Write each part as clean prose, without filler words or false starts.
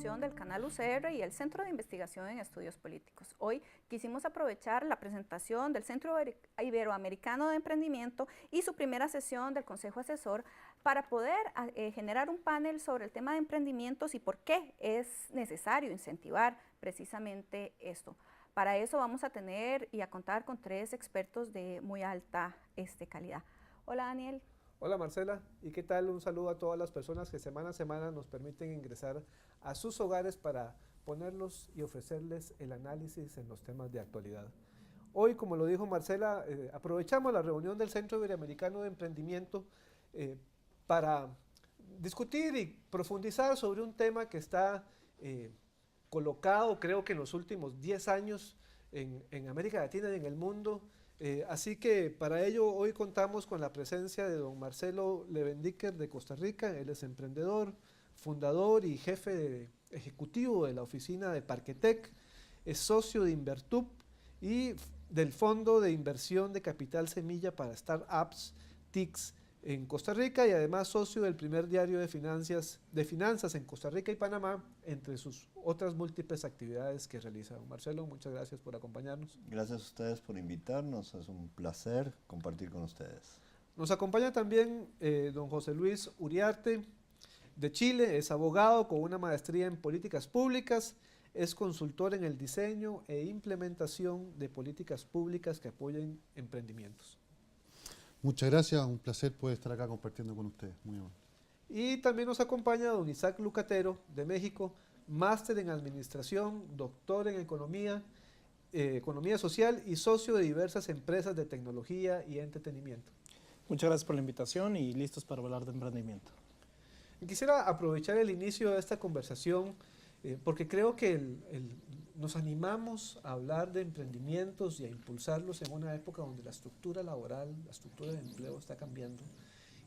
producción del canal UCR y el Centro de Investigación en Estudios Políticos. Hoy quisimos aprovechar la presentación del Centro Iberoamericano de Emprendimiento y su primera sesión del Consejo Asesor para poder generar un panel sobre el tema de emprendimientos y por qué es necesario incentivar precisamente esto. Para eso vamos a tener y a contar con 3 expertos de muy alta calidad. Hola, Daniel. Hola Marcela, ¿y qué tal? Un saludo a todas las personas que semana a semana nos permiten ingresar a sus hogares para ponerlos y ofrecerles el análisis en los temas de actualidad. Hoy, como lo dijo Marcela, aprovechamos la reunión del Centro Iberoamericano de Emprendimiento para discutir y profundizar sobre un tema que está colocado, creo que en los últimos 10 años en América Latina y en el mundo. Así que para ello hoy contamos con la presencia de don Marcelo Levendicker de Costa Rica. Él es emprendedor, fundador y jefe ejecutivo de la oficina de Parquetec, es socio de Invertup y del Fondo de Inversión de Capital Semilla para Startups, TICS, en Costa Rica, y además socio del primer diario de finanzas en Costa Rica y Panamá, entre sus otras múltiples actividades que realiza. Don Marcelo, muchas gracias por acompañarnos. Gracias a ustedes por invitarnos, es un placer compartir con ustedes. Nos acompaña también don José Luis Uriarte, de Chile, es abogado con una maestría en políticas públicas, es consultor en el diseño e implementación de políticas públicas que apoyen emprendimientos. Muchas gracias, un placer poder estar acá compartiendo con ustedes, muy amable. Y también nos acompaña don Isaac Lucatero, de México, máster en administración, doctor en economía social y socio de diversas empresas de tecnología y entretenimiento. Muchas gracias por la invitación y listos para hablar de emprendimiento. Quisiera aprovechar el inicio de esta conversación porque creo que nos animamos a hablar de emprendimientos y a impulsarlos en una época donde la estructura laboral, la estructura de empleo está cambiando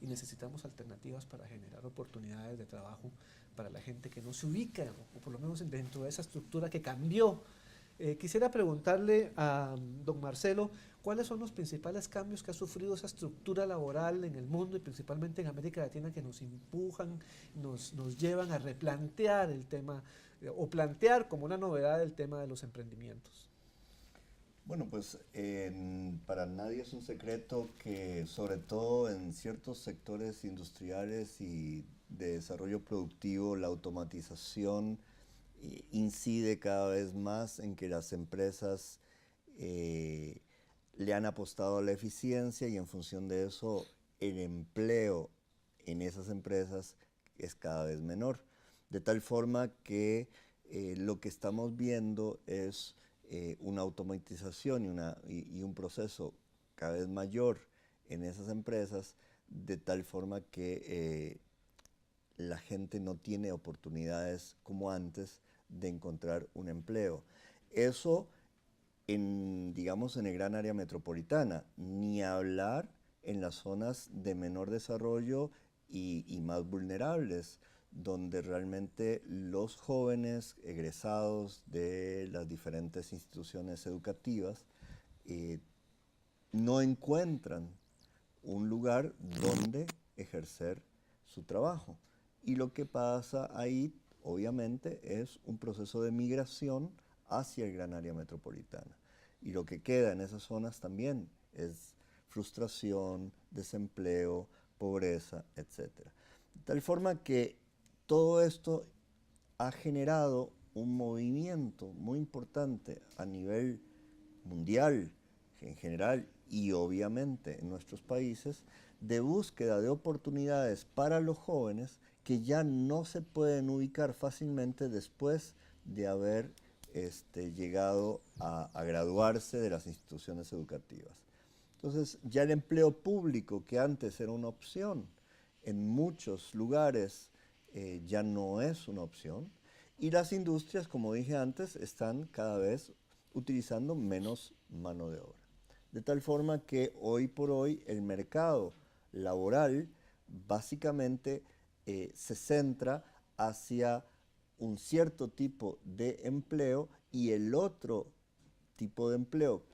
y necesitamos alternativas para generar oportunidades de trabajo para la gente que no se ubica, o por lo menos dentro de esa estructura que cambió. Quisiera preguntarle a don Marcelo, ¿cuáles son los principales cambios que ha sufrido esa estructura laboral en el mundo y principalmente en América Latina que nos empujan, nos llevan a replantear el tema o plantear como una novedad el tema de los emprendimientos? Bueno, pues para nadie es un secreto que sobre todo en ciertos sectores industriales y de desarrollo productivo la automatización incide cada vez más en que las empresas le han apostado a la eficiencia y en función de eso el empleo en esas empresas es cada vez menor. De tal forma que lo que estamos viendo es una automatización y un proceso cada vez mayor en esas empresas, de tal forma que la gente no tiene oportunidades como antes de encontrar un empleo. Eso digamos, en el gran área metropolitana, ni hablar en las zonas de menor desarrollo y más vulnerables, donde realmente los jóvenes egresados de las diferentes instituciones educativas no encuentran un lugar donde ejercer su trabajo. Y lo que pasa ahí, obviamente, es un proceso de migración hacia el gran área metropolitana. Y lo que queda en esas zonas también es frustración, desempleo, pobreza, etc. De tal forma que todo esto ha generado un movimiento muy importante a nivel mundial en general y obviamente en nuestros países de búsqueda de oportunidades para los jóvenes que ya no se pueden ubicar fácilmente después de haber llegado a graduarse de las instituciones educativas. Entonces ya el empleo público, que antes era una opción, en muchos lugares ya no es una opción, y las industrias, como dije antes, están cada vez utilizando menos mano de obra. De tal forma que hoy por hoy el mercado laboral básicamente se centra hacia un cierto tipo de empleo y el otro tipo de empleo,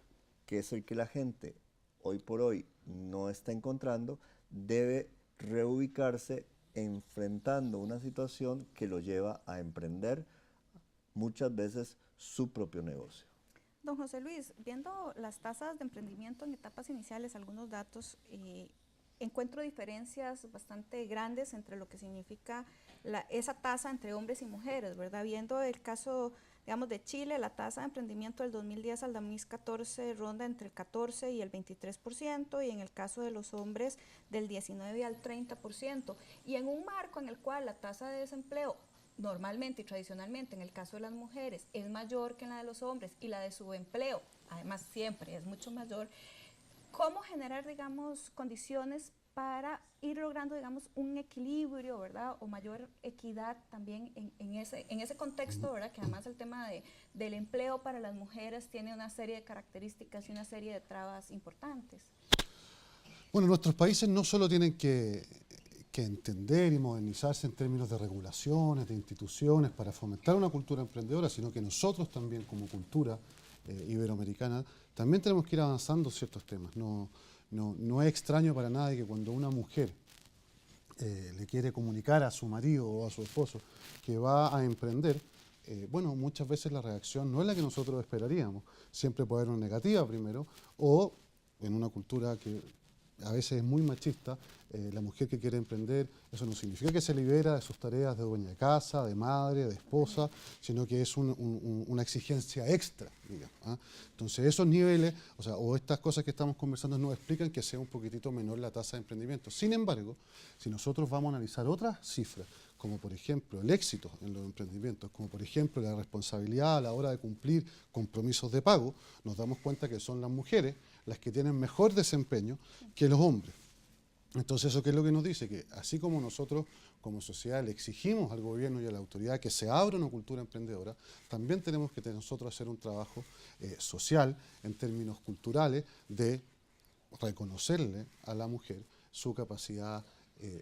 que es el que la gente hoy por hoy no está encontrando, debe reubicarse enfrentando una situación que lo lleva a emprender muchas veces su propio negocio. Don José Luis, viendo las tasas de emprendimiento en etapas iniciales, algunos datos, encuentro diferencias bastante grandes entre lo que significa esa tasa entre hombres y mujeres, ¿verdad? Viendo el caso, digamos, de Chile, la tasa de emprendimiento del 2010 al 2014 ronda entre el 14 y el 23%, y en el caso de los hombres del 19 al 30%, y en un marco en el cual la tasa de desempleo normalmente y tradicionalmente en el caso de las mujeres es mayor que en la de los hombres y la de subempleo, además siempre es mucho mayor, ¿cómo generar, digamos, condiciones para ir logrando, digamos, un equilibrio, ¿verdad? O mayor equidad también en ese contexto, ¿verdad? Que además el tema del empleo para las mujeres tiene una serie de características y una serie de trabas importantes. Bueno, nuestros países no solo tienen que entender y modernizarse en términos de regulaciones, de instituciones, para fomentar una cultura emprendedora, sino que nosotros también como cultura iberoamericana también tenemos que ir avanzando ciertos temas. No es extraño para nadie que cuando una mujer le quiere comunicar a su marido o a su esposo que va a emprender, bueno, muchas veces la reacción no es la que nosotros esperaríamos. Siempre puede haber una negativa primero, o en una cultura que a veces es muy machista, la mujer que quiere emprender, eso no significa que se libera de sus tareas de dueña de casa, de madre, de esposa, sino que es una exigencia extra, digamos, ¿ah? Entonces esos niveles, o estas cosas que estamos conversando nos explican que sea un poquitito menor la tasa de emprendimiento. Sin embargo, si nosotros vamos a analizar otras cifras, como por ejemplo el éxito en los emprendimientos, como por ejemplo la responsabilidad a la hora de cumplir compromisos de pago, nos damos cuenta que son las mujeres las que tienen mejor desempeño que los hombres. Entonces, ¿eso qué es lo que nos dice? Que así como nosotros como sociedad le exigimos al gobierno y a la autoridad que se abra una cultura emprendedora, también tenemos que nosotros hacer un trabajo social en términos culturales de reconocerle a la mujer su capacidad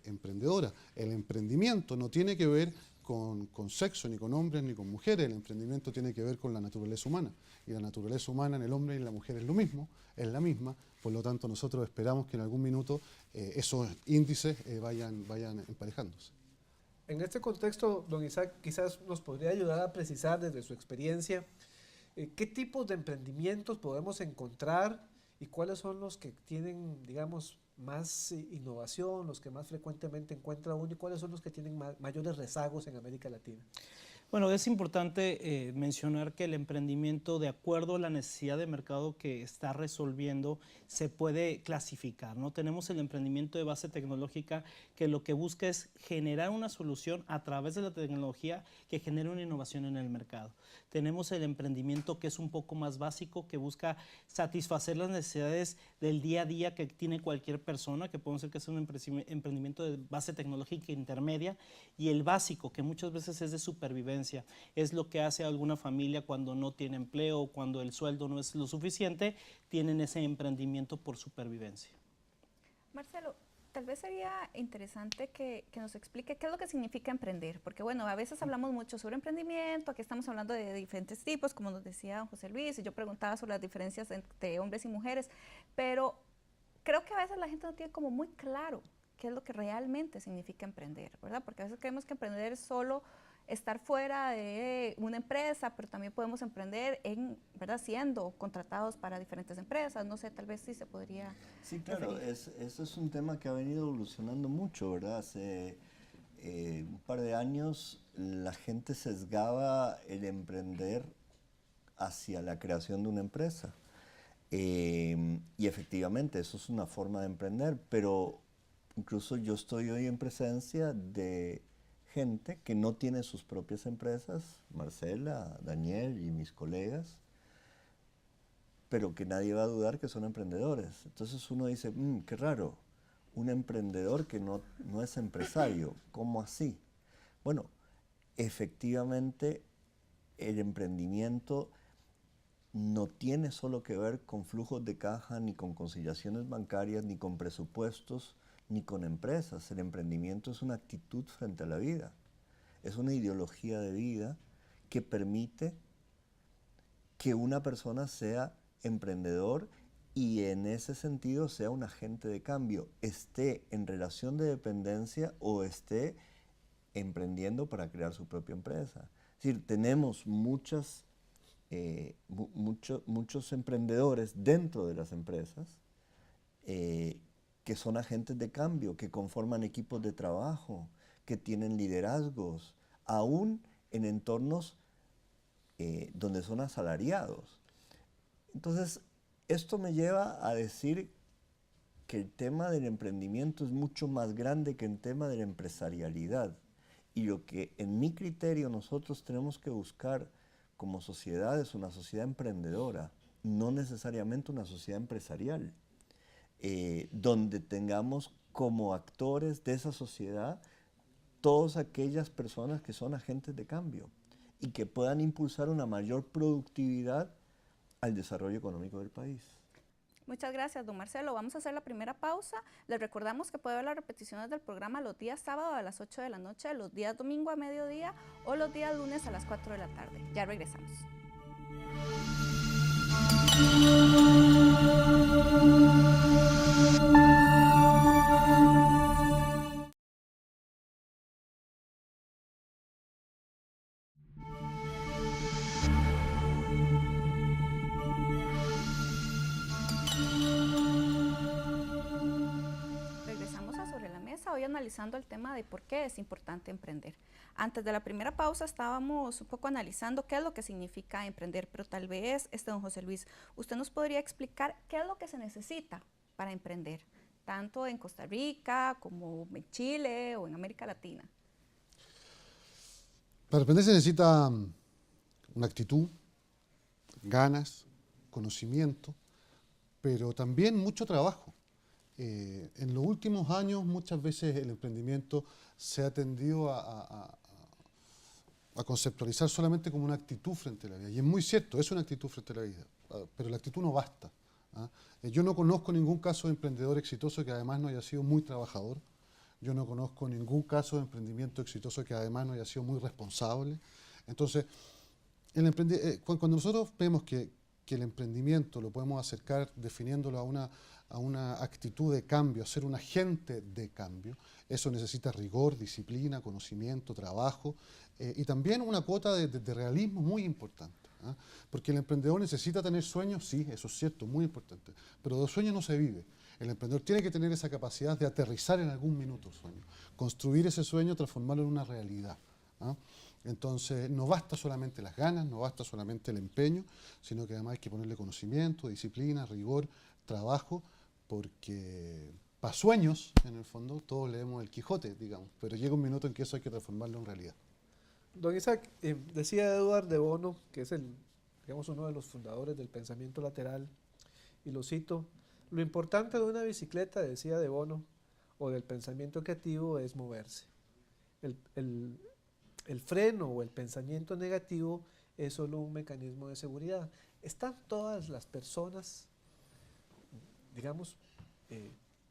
emprendedora. El emprendimiento no tiene que ver con sexo, ni con hombres, ni con mujeres. El emprendimiento tiene que ver con la naturaleza humana. Y la naturaleza humana en el hombre y en la mujer es lo mismo, es la misma. Por lo tanto, nosotros esperamos que en algún minuto esos índices vayan emparejándose. En este contexto, don Isaac, quizás nos podría ayudar a precisar desde su experiencia qué tipos de emprendimientos podemos encontrar y cuáles son los que tienen, digamos, más innovación, los que más frecuentemente encuentra uno, y cuáles son los que tienen mayores rezagos en América Latina. Bueno, es importante mencionar que el emprendimiento, de acuerdo a la necesidad de mercado que está resolviendo, se puede clasificar, ¿no? Tenemos el emprendimiento de base tecnológica, que lo que busca es generar una solución a través de la tecnología que genere una innovación en el mercado. Tenemos el emprendimiento que es un poco más básico, que busca satisfacer las necesidades del día a día que tiene cualquier persona, que puede ser que sea un emprendimiento de base tecnológica intermedia, y el básico, que muchas veces es de supervivencia. Es lo que hace alguna familia cuando no tiene empleo, cuando el sueldo no es lo suficiente, tienen ese emprendimiento por supervivencia. Marcelo, tal vez sería interesante que nos explique qué es lo que significa emprender, porque bueno, a veces hablamos mucho sobre emprendimiento, aquí estamos hablando de diferentes tipos, como nos decía don José Luis, y yo preguntaba sobre las diferencias entre hombres y mujeres, pero creo que a veces la gente no tiene como muy claro qué es lo que realmente significa emprender, ¿verdad? Porque a veces creemos que emprender es solo estar fuera de una empresa, pero también podemos emprender ¿verdad? Siendo contratados para diferentes empresas. No sé, tal vez sí se podría. Sí, claro, eso es un tema que ha venido evolucionando mucho, ¿verdad? Hace un par de años la gente sesgaba el emprender hacia la creación de una empresa. Y efectivamente, eso es una forma de emprender, pero incluso yo estoy hoy en presencia de gente que no tiene sus propias empresas, Marcela, Daniel y mis colegas, pero que nadie va a dudar que son emprendedores. Entonces uno dice, qué raro, un emprendedor que no es empresario, ¿cómo así? Bueno, efectivamente el emprendimiento no tiene solo que ver con flujos de caja, ni con conciliaciones bancarias, ni con presupuestos, ni con empresas. El emprendimiento es una actitud frente a la vida. Es una ideología de vida que permite que una persona sea emprendedor y en ese sentido sea un agente de cambio, esté en relación de dependencia o esté emprendiendo para crear su propia empresa. Es decir, tenemos muchos emprendedores dentro de las empresas que son agentes de cambio, que conforman equipos de trabajo, que tienen liderazgos, aún en entornos donde son asalariados. Entonces, esto me lleva a decir que el tema del emprendimiento es mucho más grande que el tema de la empresarialidad. Y lo que en mi criterio nosotros tenemos que buscar como sociedad es una sociedad emprendedora, no necesariamente una sociedad empresarial, donde tengamos como actores de esa sociedad todas aquellas personas que son agentes de cambio y que puedan impulsar una mayor productividad al desarrollo económico del país. Muchas gracias, don Marcelo. Vamos a hacer la primera pausa. Les recordamos que puede ver las repeticiones del programa los días sábado a las 8 de la noche, los días domingo a mediodía o los días lunes a las 4 de la tarde. Ya regresamos. Hoy analizando el tema de por qué es importante emprender. Antes de la primera pausa estábamos un poco analizando qué es lo que significa emprender, pero tal vez, don José Luis, usted nos podría explicar qué es lo que se necesita para emprender, tanto en Costa Rica como en Chile o en América Latina. Para emprender se necesita una actitud, ganas, conocimiento, pero también mucho trabajo. En los últimos años muchas veces el emprendimiento se ha tendido a conceptualizar solamente como una actitud frente a la vida. Y es muy cierto, es una actitud frente a la vida, pero la actitud no basta. Yo no conozco ningún caso de emprendedor exitoso que además no haya sido muy trabajador. Yo no conozco ningún caso de emprendimiento exitoso que además no haya sido muy responsable. Entonces, cuando nosotros vemos que el emprendimiento lo podemos acercar definiéndolo a una actitud de cambio, a ser un agente de cambio, eso necesita rigor, disciplina, conocimiento, trabajo y también una cuota de realismo muy importante. Porque el emprendedor necesita tener sueños, sí, eso es cierto, muy importante, pero de sueños no se vive. El emprendedor tiene que tener esa capacidad de aterrizar en algún minuto el sueño, construir ese sueño, transformarlo en una realidad. Entonces, no basta solamente las ganas, no basta solamente el empeño, sino que además hay que ponerle conocimiento, disciplina, rigor, trabajo, porque para sueños, en el fondo, todos leemos el Quijote, digamos, pero llega un minuto en que eso hay que transformarlo en realidad. Don Isaac, decía Edward de Bono, que es uno de los fundadores del pensamiento lateral, y lo cito: lo importante de una bicicleta, decía de Bono, o del pensamiento creativo es moverse. El freno o el pensamiento negativo es solo un mecanismo de seguridad. ¿Están todas las personas, digamos,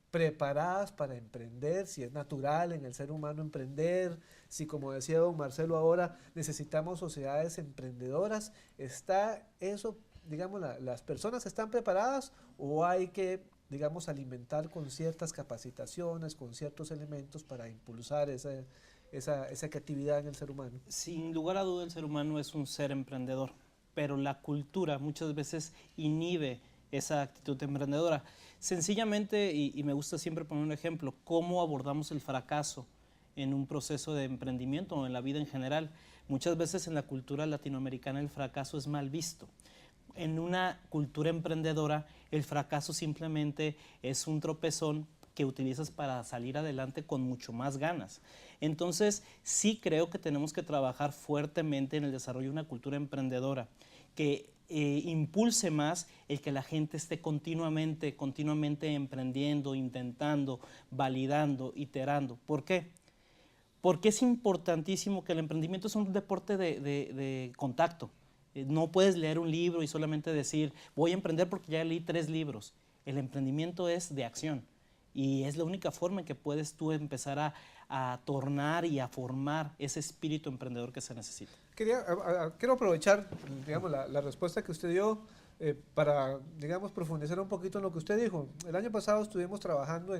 preparadas para emprender? Si es natural en el ser humano emprender, si, como decía don Marcelo ahora, necesitamos sociedades emprendedoras. ¿Está eso, digamos, las personas están preparadas o hay que, digamos, alimentar con ciertas capacitaciones, con ciertos elementos para impulsar esa creatividad en el ser humano? Sin lugar a duda el ser humano es un ser emprendedor, pero la cultura muchas veces inhibe esa actitud emprendedora. Sencillamente, y me gusta siempre poner un ejemplo, cómo abordamos el fracaso en un proceso de emprendimiento o en la vida en general. Muchas veces en la cultura latinoamericana el fracaso es mal visto. En una cultura emprendedora el fracaso simplemente es un tropezón que utilizas para salir adelante con mucho más ganas. Entonces, sí creo que tenemos que trabajar fuertemente en el desarrollo de una cultura emprendedora que impulse más el que la gente esté continuamente emprendiendo, intentando, validando, iterando. ¿Por qué? Porque es importantísimo que el emprendimiento es un deporte de contacto. No puedes leer un libro y solamente decir, voy a emprender porque ya leí 3 libros. El emprendimiento es de acción y es la única forma en que puedes tú empezar a tornar y a formar ese espíritu emprendedor que se necesita. Quiero aprovechar, digamos, la respuesta que usted dio para, digamos, profundizar un poquito en lo que usted dijo, el año pasado estuvimos trabajando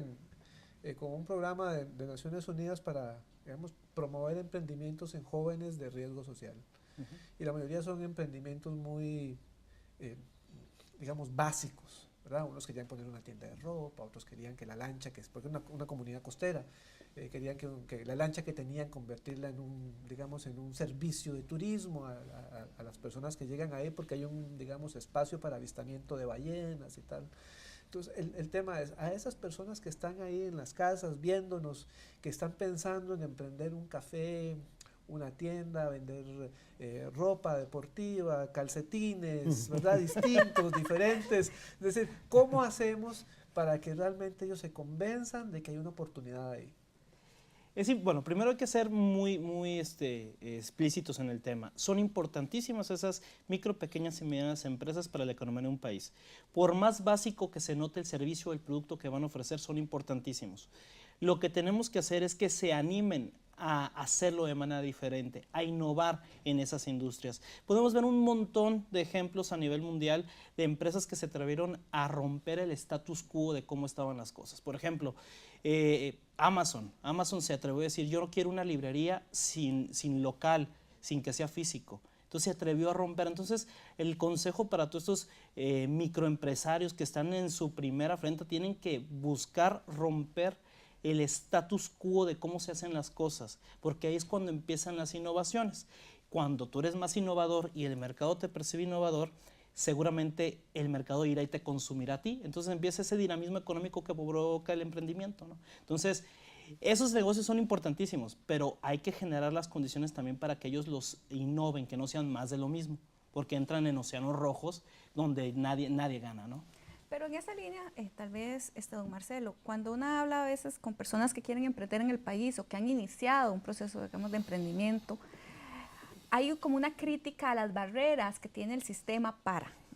con un programa de Naciones Unidas para, digamos, promover emprendimientos en jóvenes de riesgo social. Y la mayoría son emprendimientos muy, digamos, básicos, ¿verdad? Unos querían poner una tienda de ropa, otros querían que la lancha, que es porque una comunidad costera, querían que la lancha que tenían convertirla en un, digamos, en un servicio de turismo a las personas que llegan ahí, porque hay un, digamos, espacio para avistamiento de ballenas y tal. Entonces, el tema es, a esas personas que están ahí en las casas viéndonos, que están pensando en emprender un café, una tienda, vender ropa deportiva, calcetines, ¿verdad? Distintos, diferentes. Es decir, ¿cómo hacemos para que realmente ellos se convenzan de que hay una oportunidad ahí? Es decir, bueno, primero hay que ser muy explícitos en el tema. Son importantísimas esas micro, pequeñas y medianas empresas para la economía de un país. Por más básico que se note el servicio o el producto que van a ofrecer, son importantísimos. Lo que tenemos que hacer es que se animen a hacerlo de manera diferente, a innovar en esas industrias. Podemos ver un montón de ejemplos a nivel mundial de empresas que se atrevieron a romper el status quo de cómo estaban las cosas. Por ejemplo, Amazon se atrevió a decir, yo no quiero una librería sin local, sin que sea físico. Entonces se atrevió a romper. Entonces el consejo para todos estos microempresarios que están en su primera frente tienen que buscar romper el status quo de cómo se hacen las cosas, porque ahí es cuando empiezan las innovaciones. Cuando tú eres más innovador y el mercado te percibe innovador, seguramente el mercado irá y te consumirá a ti. Entonces empieza ese dinamismo económico que provoca el emprendimiento, ¿no? Entonces, esos negocios son importantísimos, pero hay que generar las condiciones también para que ellos los innoven, que no sean más de lo mismo, porque entran en océanos rojos donde nadie gana, ¿no? Pero en esa línea, tal vez, don Marcelo, cuando uno habla a veces con personas que quieren emprender en el país o que han iniciado un proceso, digamos, de emprendimiento, hay como una crítica a las barreras que tiene el sistema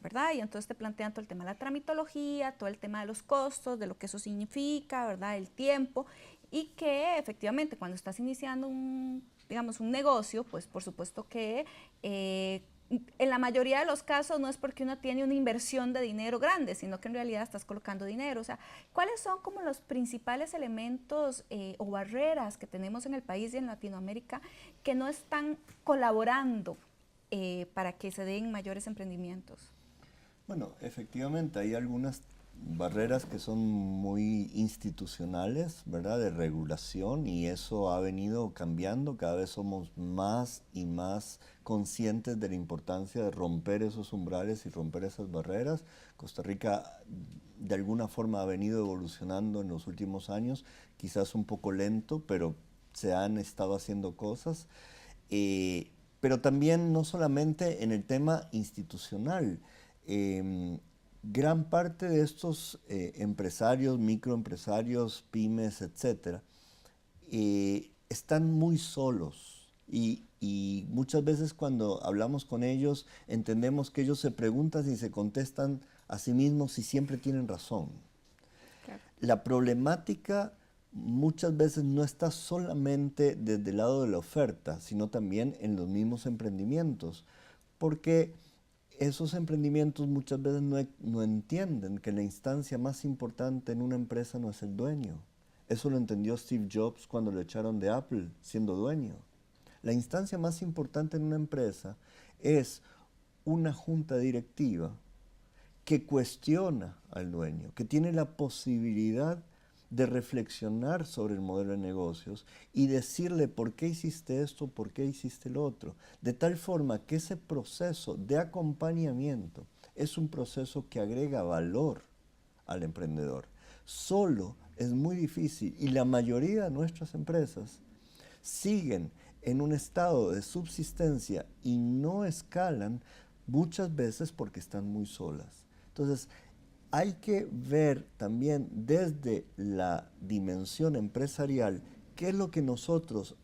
¿verdad? Y entonces te plantean todo el tema de la tramitología, todo el tema de los costos, de lo que eso significa, ¿verdad? El tiempo, y que efectivamente cuando estás iniciando un negocio, pues por supuesto que en la mayoría de los casos no es porque uno tiene una inversión de dinero grande, sino que en realidad estás colocando dinero. O sea, ¿cuáles son como los principales elementos o barreras que tenemos en el país y en Latinoamérica que no están colaborando para que se den mayores emprendimientos? Bueno, efectivamente hay algunas barreras que son muy institucionales, ¿verdad? De regulación, y eso ha venido cambiando. Cada vez somos más y más conscientes de la importancia de romper esos umbrales y romper esas barreras. Costa Rica de alguna forma ha venido evolucionando en los últimos años, quizás un poco lento, pero se han estado haciendo cosas. Pero también no solamente en el tema institucional. Gran parte de estos empresarios, microempresarios, pymes, etcétera, están muy solos y muchas veces cuando hablamos con ellos entendemos que ellos se preguntan y se contestan a sí mismos si siempre tienen razón. Claro. La problemática muchas veces no está solamente desde el lado de la oferta, sino también en los mismos emprendimientos, porque esos emprendimientos muchas veces no entienden que la instancia más importante en una empresa no es el dueño. Eso lo entendió Steve Jobs cuando lo echaron de Apple siendo dueño. La instancia más importante en una empresa es una junta directiva que cuestiona al dueño, que tiene la posibilidad de reflexionar sobre el modelo de negocios y decirle por qué hiciste esto, por qué hiciste lo otro, de tal forma que ese proceso de acompañamiento es un proceso que agrega valor al emprendedor. Solo es muy difícil y la mayoría de nuestras empresas siguen en un estado de subsistencia y no escalan muchas veces porque están muy solas. Entonces, hay que ver también desde la dimensión empresarial qué es lo que nosotros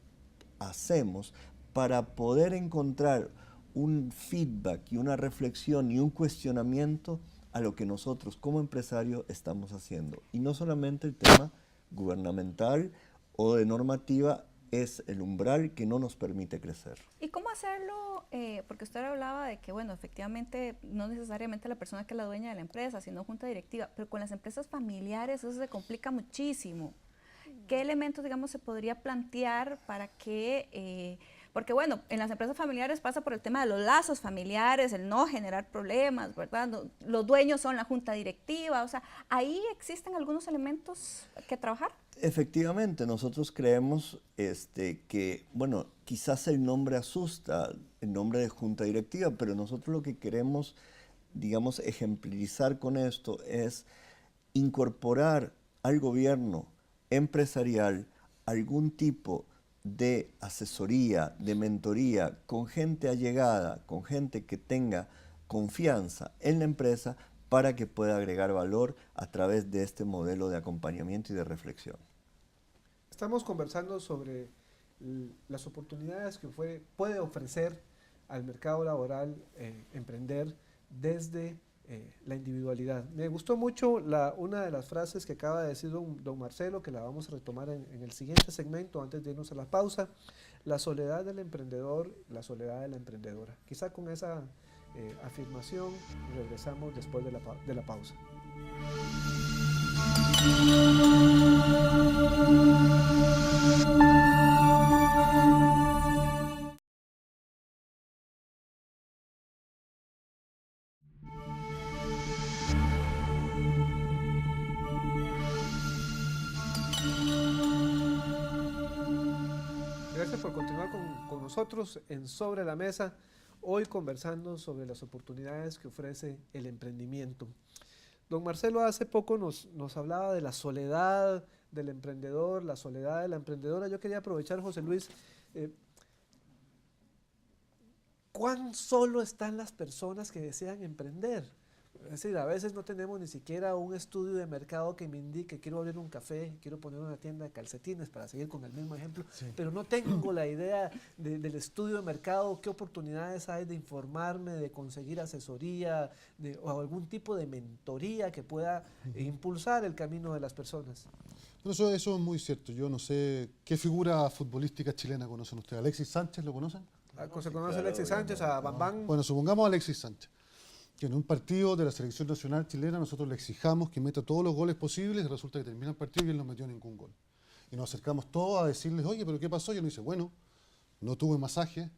hacemos para poder encontrar un feedback y una reflexión y un cuestionamiento a lo que nosotros como empresarios estamos haciendo. Y no solamente el tema gubernamental o de normativa es el umbral que no nos permite crecer. ¿Y cómo hacerlo? Porque usted hablaba de que, bueno, efectivamente, no necesariamente la persona que es la dueña de la empresa, sino junta directiva, pero con las empresas familiares eso se complica muchísimo. ¿Qué elementos, digamos, se podría plantear para que, porque bueno, en las empresas familiares pasa por el tema de los lazos familiares, el no generar problemas, ¿verdad? No, los dueños son la junta directiva, o sea, ¿ahí existen algunos elementos que trabajar? Efectivamente, nosotros creemos que, bueno, quizás el nombre asusta, el nombre de junta directiva, pero nosotros lo que queremos, digamos, ejemplarizar con esto es incorporar al gobierno empresarial algún tipo de asesoría, de mentoría, con gente allegada, con gente que tenga confianza en la empresa para que pueda agregar valor a través de este modelo de acompañamiento y de reflexión. Estamos conversando sobre las oportunidades que puede ofrecer al mercado laboral emprender desde la individualidad. Me gustó mucho una de las frases que acaba de decir don Marcelo, que la vamos a retomar en el siguiente segmento antes de irnos a la pausa: la soledad del emprendedor, la soledad de la emprendedora. Quizá con esa afirmación regresamos después de la pausa. Gracias por continuar con nosotros en Sobre la Mesa, hoy conversando sobre las oportunidades que ofrece el emprendimiento. Don Marcelo hace poco nos hablaba de la soledad del emprendedor, la soledad de la emprendedora. Yo quería aprovechar, José Luis, ¿cuán solo están las personas que desean emprender? Es decir, a veces no tenemos ni siquiera un estudio de mercado que me indique: quiero abrir un café, quiero poner una tienda de calcetines, para seguir con el mismo ejemplo, sí, pero no tengo la idea del estudio de mercado, qué oportunidades hay de informarme, de conseguir asesoría o algún tipo de mentoría que pueda impulsar el camino de las personas. Pero eso es muy cierto. Yo no sé qué figura futbolística chilena conocen ustedes. ¿Alexis Sánchez lo conocen? ¿Se conoce a Alexis Sánchez, a Bambán? Bueno, supongamos a Alexis Sánchez, que en un partido de la selección nacional chilena nosotros le exijamos que meta todos los goles posibles y resulta que termina el partido y él no metió ningún gol. Y nos acercamos todos a decirles: oye, ¿pero qué pasó? Y él nos dice: bueno, no tuve masaje,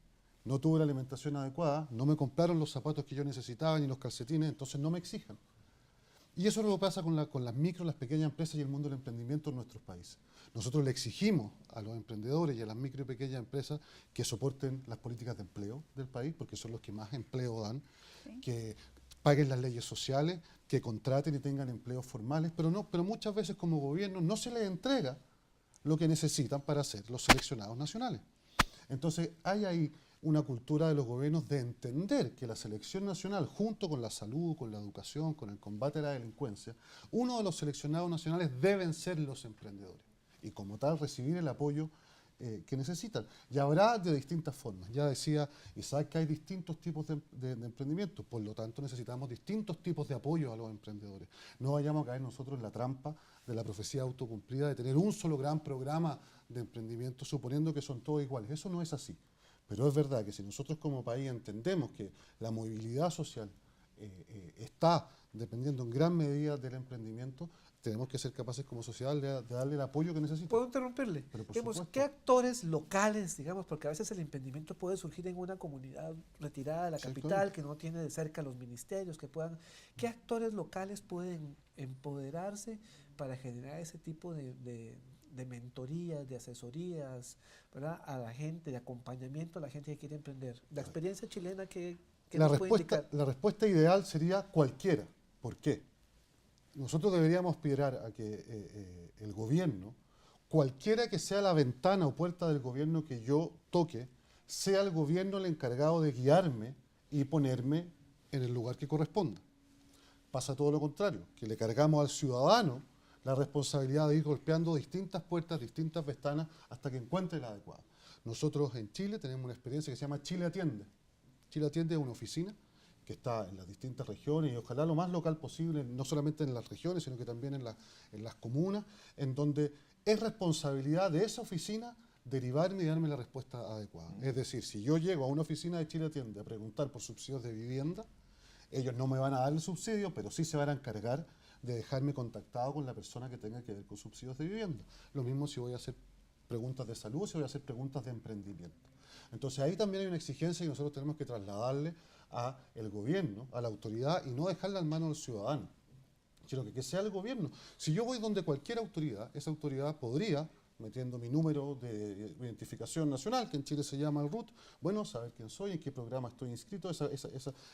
no tuve la alimentación adecuada, no me compraron los zapatos que yo necesitaba ni los calcetines, entonces no me exijan. Y eso es lo que pasa con las micro, las pequeñas empresas y el mundo del emprendimiento en nuestros países. Nosotros le exigimos a los emprendedores y a las micro y pequeñas empresas que soporten las políticas de empleo del país, porque son los que más empleo dan, sí, que paguen las leyes sociales, que contraten y tengan empleos formales, pero muchas veces como gobierno no se les entrega lo que necesitan para ser los seleccionados nacionales. Entonces hay ahí una cultura de los gobiernos de entender que la selección nacional, junto con la salud, con la educación, con el combate a la delincuencia, uno de los seleccionados nacionales deben ser los emprendedores y como tal recibir el apoyo que necesitan. Y habrá de distintas formas. Ya decía Isaac que hay distintos tipos de emprendimiento, por lo tanto necesitamos distintos tipos de apoyo a los emprendedores. No vayamos a caer nosotros en la trampa de la profecía autocumplida de tener un solo gran programa de emprendimiento suponiendo que son todos iguales. Eso no es así. Pero es verdad que si nosotros como país entendemos que la movilidad social está dependiendo en gran medida del emprendimiento, tenemos que ser capaces como sociedad de darle el apoyo que necesita. ¿Puedo interrumpirle? Digamos, ¿qué actores locales, digamos, porque a veces el emprendimiento puede surgir en una comunidad retirada de la capital, que no tiene de cerca los ministerios, ¿qué actores locales pueden empoderarse para generar ese tipo de mentorías, de asesorías, ¿verdad?, a la gente, de acompañamiento a la gente que quiere emprender? La experiencia chilena que nos puede indicar. La respuesta ideal sería cualquiera. ¿Por qué? Nosotros deberíamos aspirar a que el gobierno, cualquiera que sea la ventana o puerta del gobierno que yo toque, sea el gobierno el encargado de guiarme y ponerme en el lugar que corresponda. Pasa todo lo contrario, que le cargamos al ciudadano la responsabilidad de ir golpeando distintas puertas, distintas ventanas, hasta que encuentre la adecuada. Nosotros en Chile tenemos una experiencia que se llama Chile Atiende. Chile Atiende es una oficina que está en las distintas regiones y ojalá lo más local posible, no solamente en las regiones, sino que también en las comunas, en donde es responsabilidad de esa oficina derivarme y darme la respuesta adecuada. Es decir, si yo llego a una oficina de Chile Atiende a preguntar por subsidios de vivienda, ellos no me van a dar el subsidio, pero sí se van a encargar de dejarme contactado con la persona que tenga que ver con subsidios de vivienda. Lo mismo si voy a hacer preguntas de salud, si voy a hacer preguntas de emprendimiento. Entonces ahí también hay una exigencia que nosotros tenemos que trasladarle al gobierno, a la autoridad, y no dejarla en manos del ciudadano, sino que sea el gobierno. Si yo voy donde cualquier autoridad, esa autoridad podría, metiendo mi número de identificación nacional, que en Chile se llama el RUT, bueno, saber quién soy, en qué programa estoy inscrito.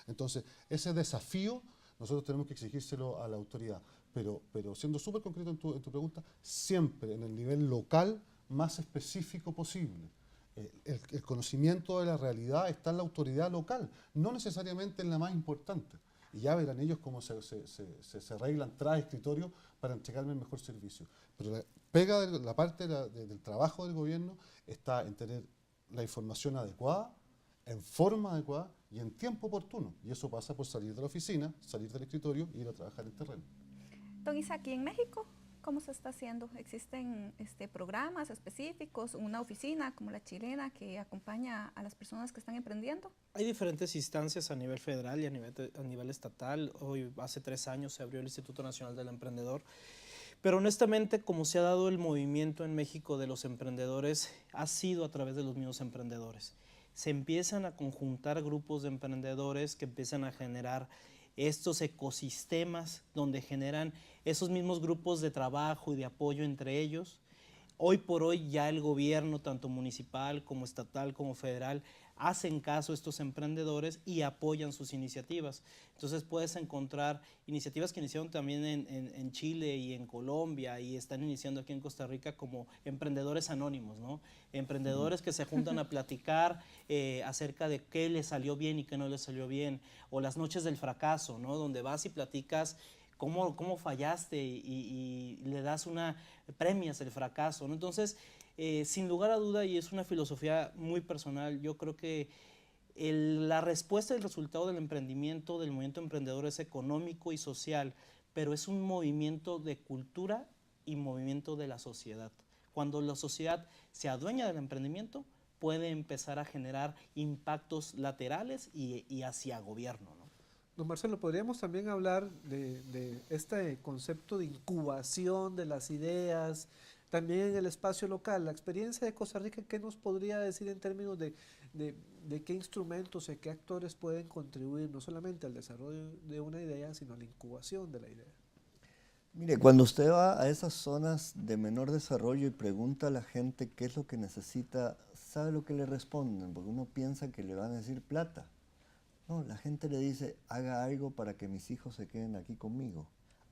Entonces, ese desafío nosotros tenemos que exigírselo a la autoridad. Pero siendo súper concreto en tu pregunta, siempre en el nivel local más específico posible. El conocimiento de la realidad está en la autoridad local, no necesariamente en la más importante. Y ya verán ellos cómo se arreglan tras escritorio para entregarme el mejor servicio. Pero la parte del trabajo del gobierno está en tener la información adecuada, en forma adecuada y en tiempo oportuno. Y eso pasa por salir de la oficina, salir del escritorio e ir a trabajar en terreno. Don Isaac, ¿y en México cómo se está haciendo? ¿Existen programas específicos, una oficina como la chilena que acompaña a las personas que están emprendiendo? Hay diferentes instancias a nivel federal y a nivel estatal. Hoy, hace 3 años, se abrió el Instituto Nacional del Emprendedor. Pero honestamente, como se ha dado el movimiento en México de los emprendedores, ha sido a través de los mismos emprendedores. Se empiezan a conjuntar grupos de emprendedores que empiezan a generar estos ecosistemas donde generan esos mismos grupos de trabajo y de apoyo entre ellos. Hoy por hoy ya el gobierno, tanto municipal como estatal como federal, hacen caso a estos emprendedores y apoyan sus iniciativas. Entonces puedes encontrar iniciativas que iniciaron también en Chile y en Colombia y están iniciando aquí en Costa Rica como emprendedores anónimos, ¿no? Emprendedores que se juntan a platicar acerca de qué les salió bien y qué no les salió bien, o las noches del fracaso, ¿no? Donde vas y platicas cómo fallaste y le das premias el fracaso, ¿no? Entonces, sin lugar a duda, y es una filosofía muy personal, yo creo que la respuesta y el resultado del emprendimiento, del movimiento emprendedor es económico y social, pero es un movimiento de cultura y movimiento de la sociedad. Cuando la sociedad se adueña del emprendimiento, puede empezar a generar impactos laterales y hacia gobierno, ¿no? Don Marcelo, podríamos también hablar de este concepto de incubación de las ideas, también en el espacio local. La experiencia de Costa Rica, ¿qué nos podría decir en términos de qué instrumentos y qué actores pueden contribuir no solamente al desarrollo de una idea, sino a la incubación de la idea? Mire, cuando usted va a esas zonas de menor desarrollo y pregunta a la gente qué es lo que necesita, ¿sabe lo que le responden? Porque uno piensa que le van a decir plata. No, la gente le dice, haga algo para que mis hijos se queden aquí conmigo.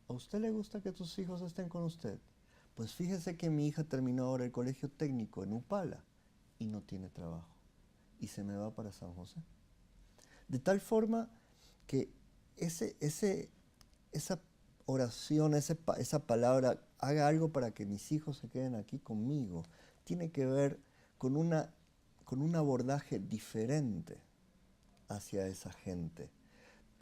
¿A usted le gusta que sus hijos estén con usted? Pues fíjese que mi hija terminó ahora el colegio técnico en Upala y no tiene trabajo. Y se me va para San José. De tal forma que esa oración, esa palabra, haga algo para que mis hijos se queden aquí conmigo, tiene que ver con un abordaje diferente hacia esa gente,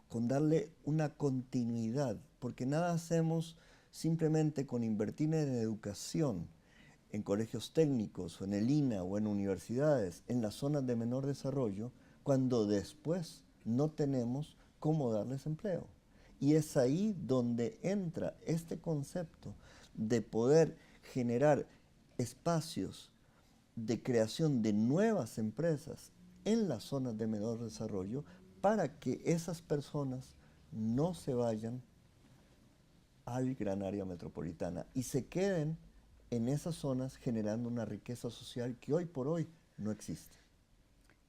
con darle una continuidad, porque nada hacemos simplemente con invertir en educación, en colegios técnicos, o en el INA, o en universidades, en las zonas de menor desarrollo, cuando después no tenemos cómo darles empleo. Y es ahí donde entra este concepto de poder generar espacios de creación de nuevas empresas en las zonas de menor desarrollo para que esas personas no se vayan al gran área metropolitana y se queden en esas zonas generando una riqueza social que hoy por hoy no existe.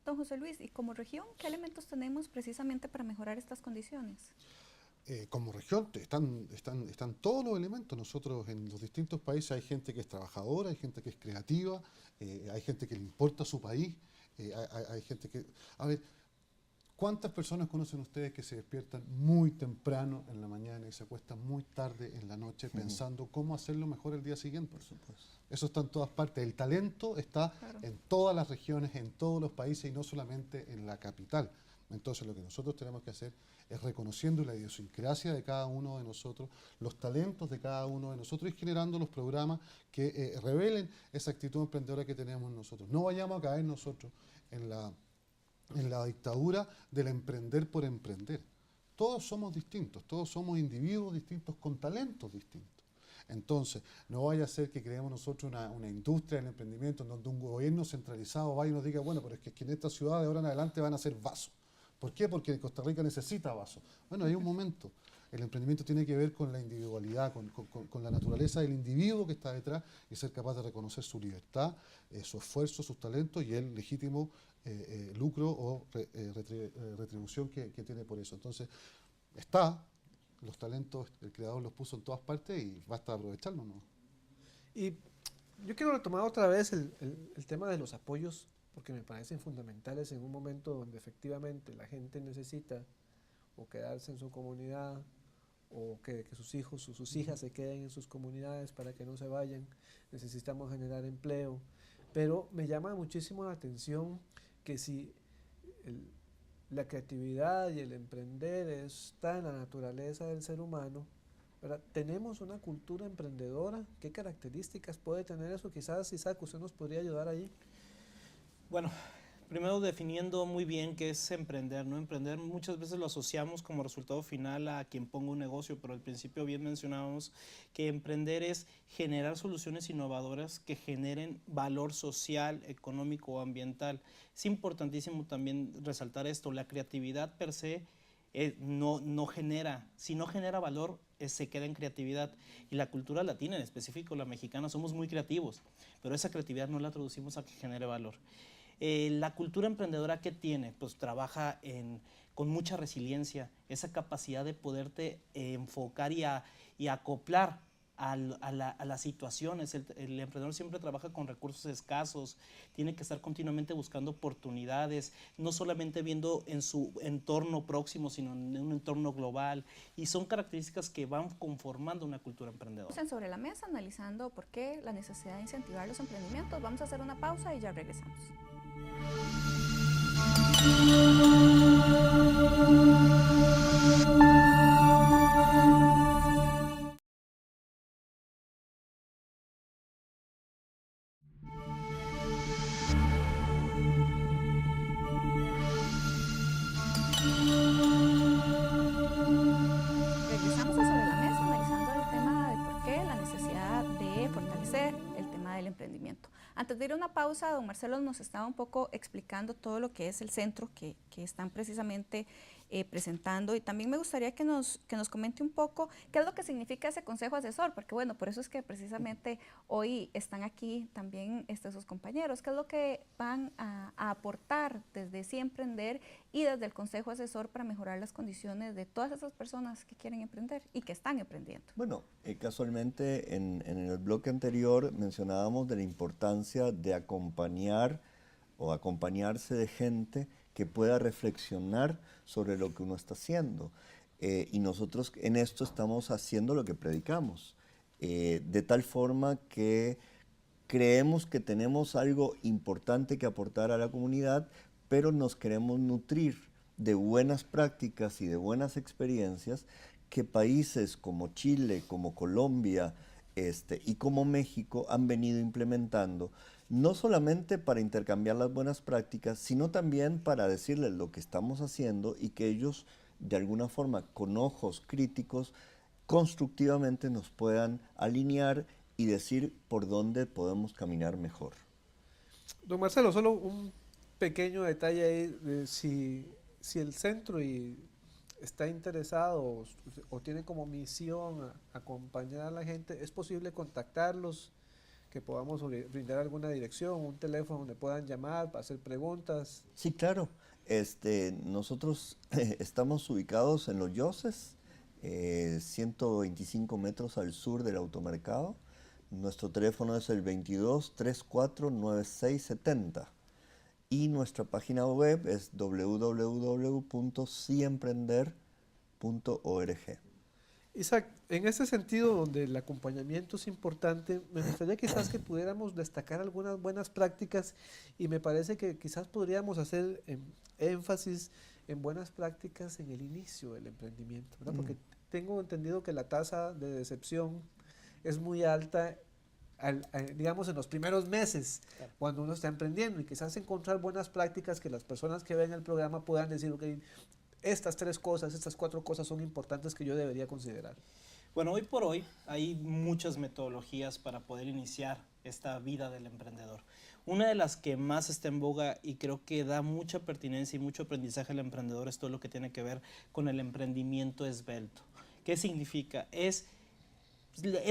Don José Luis, ¿y como región qué elementos tenemos precisamente para mejorar estas condiciones? Como región están todos los elementos. Nosotros en los distintos países hay gente que es trabajadora, hay gente que es creativa, hay gente que le importa su país, hay gente que... A ver, ¿Cuántas personas conocen ustedes que se despiertan muy temprano en la mañana y se acuestan muy tarde en la noche pensando cómo hacerlo mejor el día siguiente? Por supuesto. Eso está en todas partes. El talento está en todas las regiones, en todos los países y no solamente en la capital. Entonces lo que nosotros tenemos que hacer es reconociendo la idiosincrasia de cada uno de nosotros, los talentos de cada uno de nosotros y generando los programas que revelen esa actitud emprendedora que tenemos nosotros. No vayamos a caer nosotros en la dictadura del emprender por emprender. Todos somos distintos, todos somos individuos distintos con talentos distintos. Entonces, no vaya a ser que creemos nosotros una industria del emprendimiento en donde un gobierno centralizado vaya y nos diga, bueno, pero es que en esta ciudad de ahora en adelante van a hacer vasos. ¿Por qué? Porque Costa Rica necesita vasos. Bueno, hay un momento. El emprendimiento tiene que ver con la individualidad, con la naturaleza del individuo que está detrás y ser capaz de reconocer su libertad, su esfuerzo, sus talentos y el legítimo lucro o retribución que tiene por eso. Entonces, los talentos, el creador los puso en todas partes y basta aprovecharlos, ¿no? Y yo quiero retomar otra vez el tema de los apoyos, porque me parecen fundamentales en un momento donde efectivamente la gente necesita o quedarse en su comunidad o que sus hijos o sus hijas se queden en sus comunidades para que no se vayan. Necesitamos generar empleo, pero me llama muchísimo la atención que si la creatividad y el emprender está en la naturaleza del ser humano, ¿verdad? Tenemos una cultura emprendedora. ¿Qué características puede tener eso? Quizás, Isaac, usted nos podría ayudar ahí. Bueno, primero definiendo muy bien qué es emprender, ¿no? Emprender muchas veces lo asociamos como resultado final a quien ponga un negocio, pero al principio bien mencionábamos que emprender es generar soluciones innovadoras que generen valor social, económico o ambiental. Es importantísimo también resaltar esto, la creatividad per se no genera, si no genera valor, se queda en creatividad. Y la cultura latina, en específico la mexicana, somos muy creativos, pero esa creatividad no la traducimos a que genere valor. La cultura emprendedora que tiene, pues trabaja con mucha resiliencia, esa capacidad de poderte enfocar y acoplar a las situaciones. El emprendedor siempre trabaja con recursos escasos, tiene que estar continuamente buscando oportunidades, no solamente viendo en su entorno próximo, sino en un entorno global, y son características que van conformando una cultura emprendedora. Sobre la mesa, analizando por qué la necesidad de incentivar los emprendimientos. Vamos a hacer una pausa y ya regresamos. Regresamos a Sobre la Mesa, analizando el tema de por qué la necesidad de fortalecer el tema del emprendimiento. Antes de ir a una pausa, don Marcelo nos estaba un poco explicando todo lo que es el centro que están precisamente presentando, y también me gustaría que nos comente un poco qué es lo que significa ese consejo asesor, porque bueno, por eso es que precisamente hoy están aquí también sus compañeros. ¿Qué es lo que van a aportar desde Sí Emprender y desde el consejo asesor para mejorar las condiciones de todas esas personas que quieren emprender y que están emprendiendo? Bueno, casualmente en el bloque anterior mencionábamos de la importancia de acompañar o acompañarse de gente que pueda reflexionar sobre lo que uno está haciendo. Y nosotros en esto estamos haciendo lo que predicamos, de tal forma que creemos que tenemos algo importante que aportar a la comunidad, pero nos queremos nutrir de buenas prácticas y de buenas experiencias que países como Chile, como Colombia y como México han venido implementando, no solamente para intercambiar las buenas prácticas, sino también para decirles lo que estamos haciendo y que ellos, de alguna forma, con ojos críticos, constructivamente nos puedan alinear y decir por dónde podemos caminar mejor. Don Marcelo, solo un pequeño detalle ahí, si el centro está interesado o tiene como misión acompañar a la gente, ¿es posible contactarlos? Que podamos brindar alguna dirección, un teléfono donde puedan llamar para hacer preguntas. Sí, claro. Nosotros estamos ubicados en Los Yoses, 125 metros al sur del automercado. Nuestro teléfono es el 22 34 96 70. Y nuestra página web es www.siemprender.org. Isaac, en este sentido donde el acompañamiento es importante, me gustaría quizás que pudiéramos destacar algunas buenas prácticas y me parece que quizás podríamos hacer énfasis en buenas prácticas en el inicio del emprendimiento, ¿verdad? Porque tengo entendido que la tasa de decepción es muy alta, digamos, en los primeros meses, cuando uno está emprendiendo, y quizás encontrar buenas prácticas que las personas que ven el programa puedan decir, ok, estas 3 cosas, estas 4 cosas son importantes que yo debería considerar. Bueno, hoy por hoy hay muchas metodologías para poder iniciar esta vida del emprendedor. Una de las que más está en boga y creo que da mucha pertinencia y mucho aprendizaje al emprendedor es todo lo que tiene que ver con el emprendimiento esbelto. ¿Qué significa? Es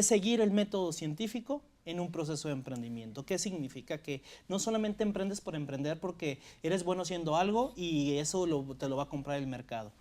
seguir el método científico en un proceso de emprendimiento. ¿Qué significa? Que no solamente emprendes por emprender porque eres bueno haciendo algo y eso te lo va a comprar el mercado.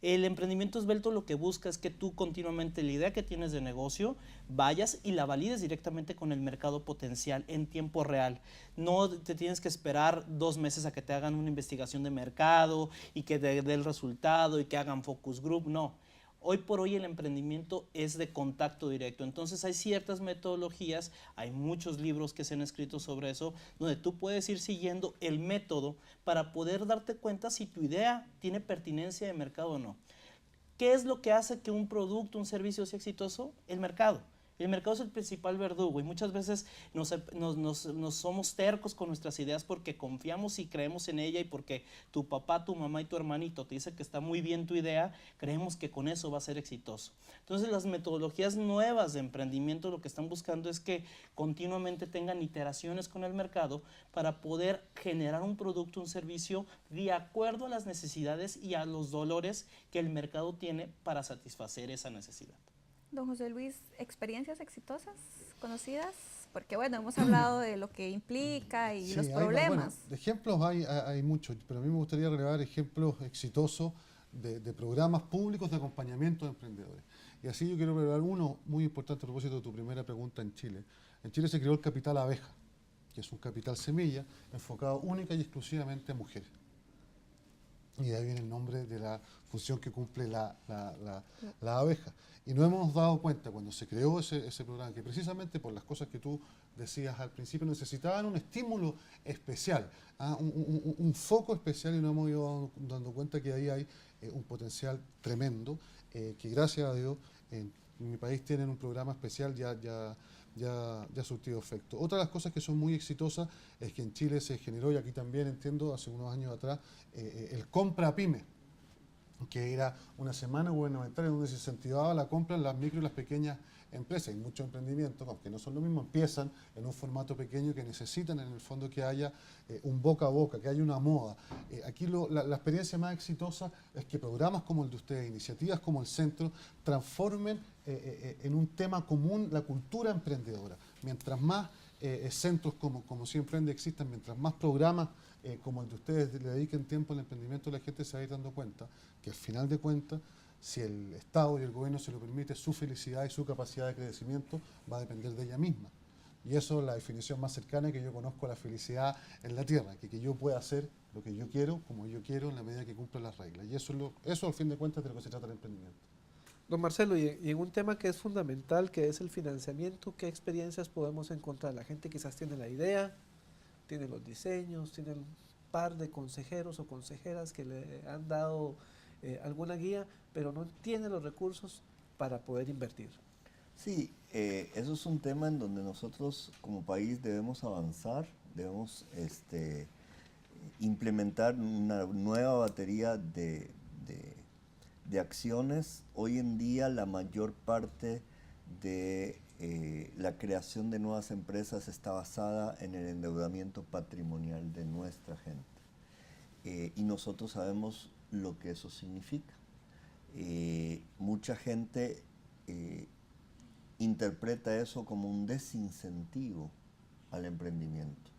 El emprendimiento esbelto lo que busca es que tú continuamente la idea que tienes de negocio vayas y la valides directamente con el mercado potencial en tiempo real. No te tienes que esperar 2 meses a que te hagan una investigación de mercado y que te dé el resultado y que hagan focus group, no. Hoy por hoy el emprendimiento es de contacto directo, entonces hay ciertas metodologías, hay muchos libros que se han escrito sobre eso, donde tú puedes ir siguiendo el método para poder darte cuenta si tu idea tiene pertinencia de mercado o no. ¿Qué es lo que hace que un producto, un servicio sea exitoso? El mercado. El mercado es el principal verdugo y muchas veces nos somos tercos con nuestras ideas porque confiamos y creemos en ella y porque tu papá, tu mamá y tu hermanito te dicen que está muy bien tu idea, creemos que con eso va a ser exitoso. Entonces las metodologías nuevas de emprendimiento lo que están buscando es que continuamente tengan iteraciones con el mercado para poder generar un producto, un servicio de acuerdo a las necesidades y a los dolores que el mercado tiene para satisfacer esa necesidad. Don José Luis, ¿experiencias exitosas conocidas? Porque bueno, hemos hablado de lo que implica y Sí, los bueno, problemas. de ejemplos hay muchos, pero a mí me gustaría relevar ejemplos exitosos de programas públicos de acompañamiento de emprendedores. Y así yo quiero relevar uno muy importante a propósito de tu primera pregunta en Chile. En Chile se creó el Capital Abeja, que es un capital semilla enfocado única y exclusivamente a mujeres. Y de ahí viene el nombre de la función que cumple la abeja. Y nos hemos dado cuenta cuando se creó ese programa que precisamente por las cosas que tú decías al principio necesitaban un estímulo especial, un foco especial, y nos hemos ido dando cuenta que ahí hay un potencial tremendo, que gracias a Dios en mi país tienen un programa especial ya surtido efecto. Otra de las cosas que son muy exitosas es que en Chile se generó, y aquí también entiendo, hace unos años atrás, el Compra Pyme, que era una semana gubernamental donde se incentivaba la compra en las micro y las pequeñas empresas. Y muchos emprendimientos, aunque no son lo mismo, empiezan en un formato pequeño que necesitan en el fondo que haya un boca a boca, que haya una moda. Aquí la experiencia más exitosa es que programas como el de ustedes, iniciativas como el Centro, transformen en un tema común la cultura emprendedora. Mientras más centros como Sí Emprende existan, mientras más programas como el de ustedes le dediquen tiempo al emprendimiento, la gente se va a ir dando cuenta que al final de cuentas, si el Estado y el gobierno se lo permite, su felicidad y su capacidad de crecimiento va a depender de ella misma. Y eso es la definición más cercana que yo conozco a la felicidad en la tierra, que yo pueda hacer lo que yo quiero, como yo quiero, en la medida que cumpla las reglas. Y eso al fin de cuentas es de lo que se trata el emprendimiento. Don Marcelo, y en un tema que es fundamental, que es el financiamiento, ¿qué experiencias podemos encontrar? La gente quizás tiene la idea, tiene los diseños, tiene un par de consejeros o consejeras que le han dado alguna guía, pero no tiene los recursos para poder invertir. Sí, eso es un tema en donde nosotros como país debemos avanzar, debemos implementar una nueva batería de acciones. Hoy en día la mayor parte de la creación de nuevas empresas está basada en el endeudamiento patrimonial de nuestra gente. Y nosotros sabemos lo que eso significa. Mucha gente interpreta eso como un desincentivo al emprendimiento,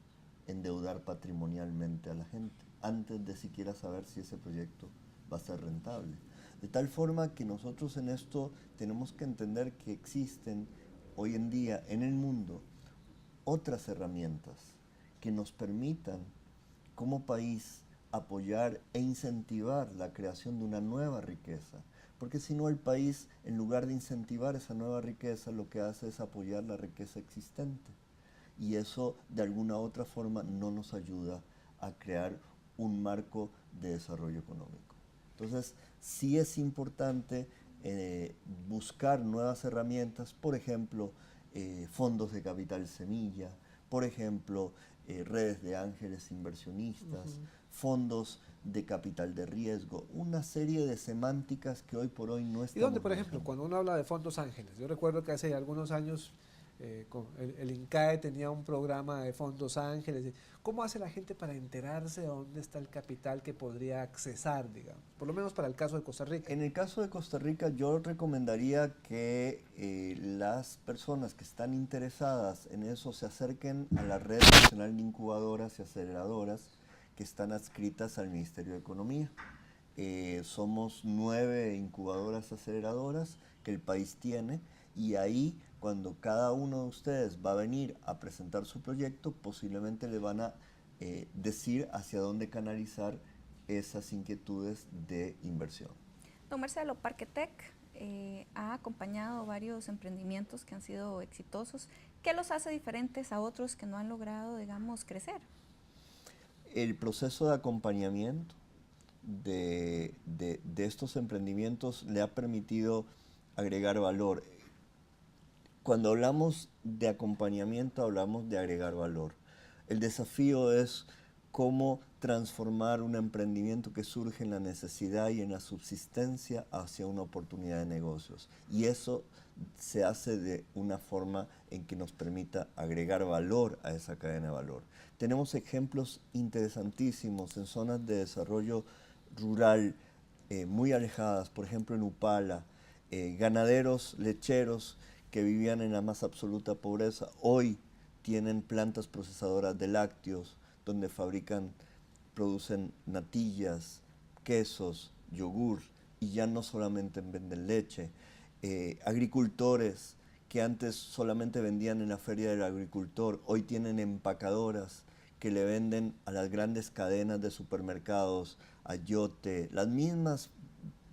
endeudar patrimonialmente a la gente, antes de siquiera saber si ese proyecto va a ser rentable. De tal forma que nosotros en esto tenemos que entender que existen hoy en día en el mundo otras herramientas que nos permitan como país apoyar e incentivar la creación de una nueva riqueza. Porque si no, el país, en lugar de incentivar esa nueva riqueza, lo que hace es apoyar la riqueza existente. Y eso, de alguna u otra forma, no nos ayuda a crear un marco de desarrollo económico. Entonces, sí es importante buscar nuevas herramientas, por ejemplo, fondos de capital semilla, por ejemplo, redes de ángeles inversionistas, fondos de capital de riesgo, una serie de semánticas que hoy por hoy no estamos ¿Y dónde, por ejemplo, manejando. cuando uno habla de fondos ángeles? Yo recuerdo que hace algunos años el INCAE tenía un programa de fondos ángeles. ¿Cómo hace la gente para enterarse de dónde está el capital que podría accesar, digamos? Por lo menos para el caso de Costa Rica. En el caso de Costa Rica, yo recomendaría que las personas que están interesadas en eso se acerquen a la Red Nacional de Incubadoras y Aceleradoras que están adscritas al Ministerio de Economía. Somos 9 incubadoras aceleradoras que el país tiene, y ahí, cuando cada uno de ustedes va a venir a presentar su proyecto, posiblemente le van a decir hacia dónde canalizar esas inquietudes de inversión. Don Marcelo, Parquetec ha acompañado varios emprendimientos que han sido exitosos. ¿Qué los hace diferentes a otros que no han logrado, digamos, crecer? El proceso de acompañamiento de estos emprendimientos le ha permitido agregar valor. Cuando hablamos de acompañamiento, hablamos de agregar valor. El desafío es cómo transformar un emprendimiento que surge en la necesidad y en la subsistencia hacia una oportunidad de negocios. Y eso se hace de una forma en que nos permita agregar valor a esa cadena de valor. Tenemos ejemplos interesantísimos en zonas de desarrollo rural muy alejadas, por ejemplo en Upala, ganaderos lecheros que vivían en la más absoluta pobreza, hoy tienen plantas procesadoras de lácteos, donde producen natillas, quesos, yogur, y ya no solamente venden leche. Agricultores que antes solamente vendían en la feria del agricultor, hoy tienen empacadoras que le venden a las grandes cadenas de supermercados, ayote, las mismas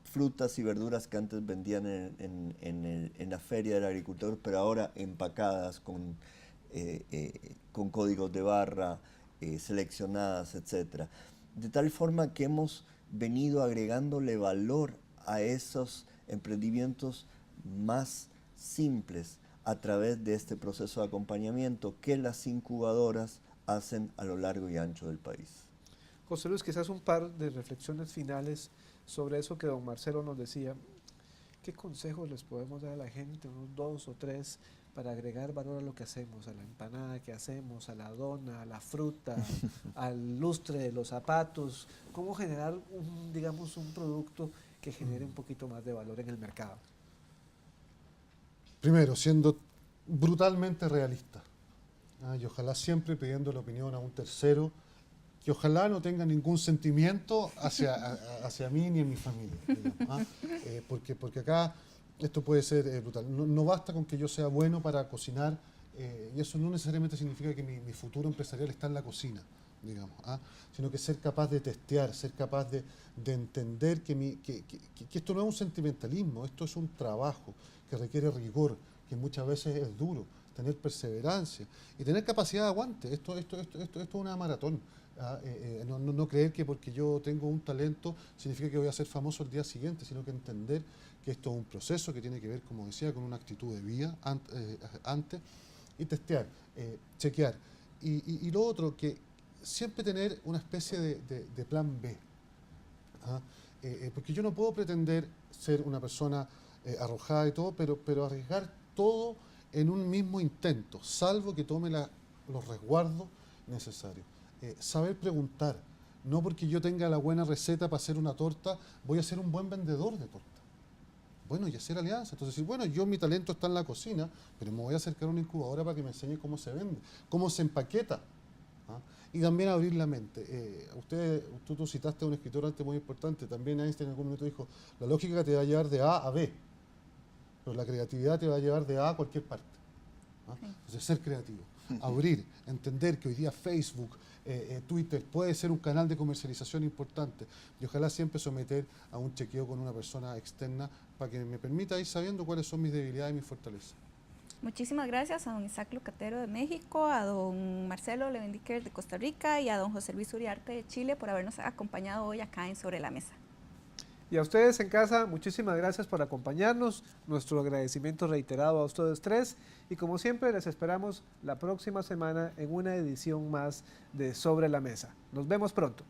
frutas y verduras que antes vendían en la feria del agricultor, pero ahora empacadas con códigos de barra, seleccionadas, etc. De tal forma que hemos venido agregándole valor a esos emprendimientos más simples a través de este proceso de acompañamiento que las incubadoras hacen a lo largo y ancho del país. José Luis, quizás un par de reflexiones finales sobre eso que don Marcelo nos decía. ¿Qué consejos les podemos dar a la gente, unos 2 o 3, para agregar valor a lo que hacemos, a la empanada que hacemos, a la dona, a la fruta, al lustre de los zapatos? ¿Cómo generar un producto que genere un poquito más de valor en el mercado? Primero, siendo brutalmente realista, y ojalá siempre pidiendo la opinión a un tercero, que ojalá no tenga ningún sentimiento hacia mí ni en mi familia, digamos, porque acá esto puede ser brutal. No basta con que yo sea bueno para cocinar, y eso no necesariamente significa que mi futuro empresarial está en la cocina, digamos, sino que ser capaz de testear, ser capaz de entender que esto no es un sentimentalismo, esto es un trabajo que requiere rigor, que muchas veces es duro, tener perseverancia y tener capacidad de aguante. Esto es una maratón. No creer que porque yo tengo un talento significa que voy a ser famoso el día siguiente, sino que entender que esto es un proceso que tiene que ver, como decía, con una actitud de vida antes, y testear, chequear. Y lo otro, que siempre tener una especie de plan B. Porque yo no puedo pretender ser una persona arrojada y todo, pero arriesgar todo en un mismo intento, salvo que tome los resguardos necesarios. Saber preguntar, no porque yo tenga la buena receta para hacer una torta, voy a ser un buen vendedor de torta. Bueno, y hacer alianzas. Entonces decir, bueno, mi talento está en la cocina, pero me voy a acercar a una incubadora para que me enseñe cómo se vende, cómo se empaqueta. Y también abrir la mente. Tú citaste a un escritor antes muy importante, también Einstein en algún momento dijo, la lógica te va a llevar de A a B, pero la creatividad te va a llevar de A a cualquier parte. Entonces, ser creativo. abrir, entender que hoy día Facebook, Twitter puede ser un canal de comercialización importante y ojalá siempre someter a un chequeo con una persona externa para que me permita ir sabiendo cuáles son mis debilidades y mis fortalezas. Muchísimas gracias a don Isaac Lucatero de México, a don Marcelo Levendiker de Costa Rica y a don José Luis Uriarte de Chile por habernos acompañado hoy acá en Sobre la Mesa. Y a ustedes en casa, muchísimas gracias por acompañarnos, nuestro agradecimiento reiterado a ustedes tres y como siempre les esperamos la próxima semana en una edición más de Sobre la Mesa. Nos vemos pronto.